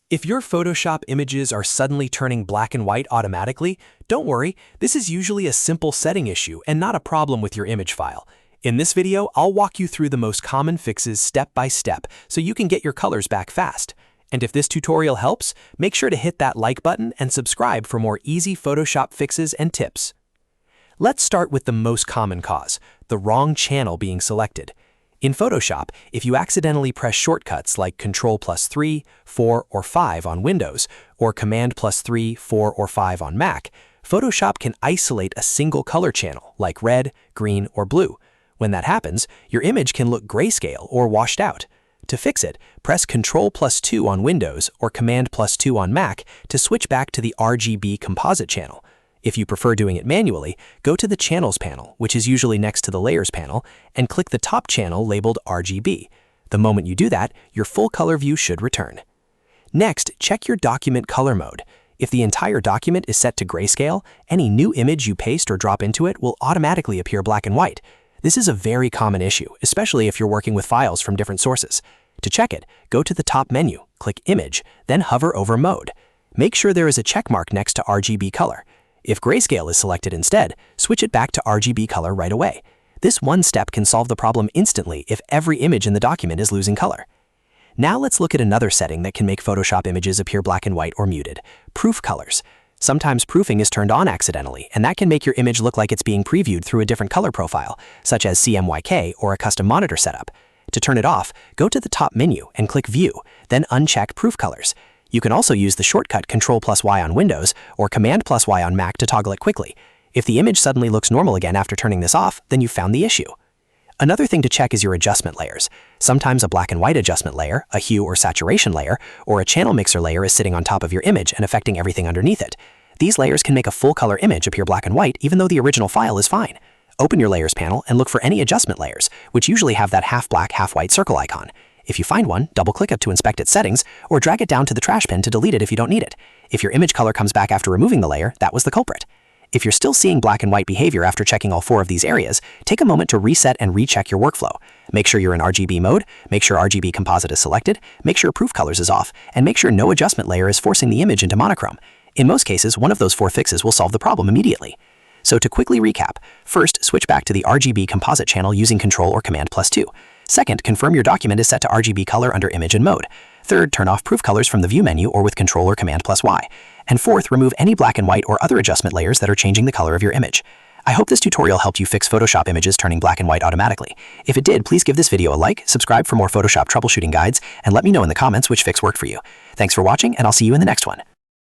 If your Photoshop images are suddenly turning black and white automatically, don't worry, this is usually a simple setting issue and not a problem with your image file. In this video, I'll walk you through the most common fixes step by step so you can get your colors back fast. And if this tutorial helps, make sure to hit that like button and subscribe for more easy Photoshop fixes and tips. Let's start with the most common cause, the wrong channel being selected. In Photoshop, if you accidentally press shortcuts like Ctrl+3, 4, or 5 on Windows, or Command+3, 4, or 5 on Mac, Photoshop can isolate a single color channel like red, green, or blue. When that happens, your image can look grayscale or washed out. To fix it, press Ctrl+2 on Windows or Command+2 on Mac to switch back to the RGB composite channel. If you prefer doing it manually, go to the Channels panel, which is usually next to the Layers panel, and click the top channel labeled RGB. The moment you do that, your full color view should return. Next, check your document color mode. If the entire document is set to grayscale, any new image you paste or drop into it will automatically appear black and white. This is a very common issue, especially if you're working with files from different sources. To check it, go to the top menu, click Image, then hover over Mode. Make sure there is a check mark next to RGB color. If grayscale is selected instead, switch it back to RGB color right away. This one step can solve the problem instantly if every image in the document is losing color. Now let's look at another setting that can make Photoshop images appear black and white or muted: proof colors. Sometimes proofing is turned on accidentally, and that can make your image look like it's being previewed through a different color profile, such as CMYK or a custom monitor setup. To turn it off, go to the top menu and click View, then uncheck Proof Colors. You can also use the shortcut Ctrl+Y on Windows or Command+Y on Mac to toggle it quickly. If the image suddenly looks normal again after turning this off, then you've found the issue. Another thing to check is your adjustment layers. Sometimes a black and white adjustment layer, a hue or saturation layer, or a channel mixer layer is sitting on top of your image and affecting everything underneath it. These layers can make a full color image appear black and white even though the original file is fine. Open your Layers panel and look for any adjustment layers, which usually have that half black, half white circle icon. If you find one, double-click it to inspect its settings, or drag it down to the trash bin to delete it if you don't need it. If your image color comes back after removing the layer, that was the culprit. If you're still seeing black and white behavior after checking all 4 of these areas, take a moment to reset and recheck your workflow. Make sure you're in RGB mode, make sure RGB composite is selected, make sure proof colors is off, and make sure no adjustment layer is forcing the image into monochrome. In most cases, one of those 4 fixes will solve the problem immediately. So to quickly recap, first, switch back to the RGB composite channel using Ctrl or Command+2. Second, confirm your document is set to RGB color under Image and Mode. Third, turn off proof colors from the View menu or with Ctrl or Command+Y. And fourth, remove any black and white or other adjustment layers that are changing the color of your image. I hope this tutorial helped you fix Photoshop images turning black and white automatically. If it did, please give this video a like, subscribe for more Photoshop troubleshooting guides, and let me know in the comments which fix worked for you. Thanks for watching, and I'll see you in the next one.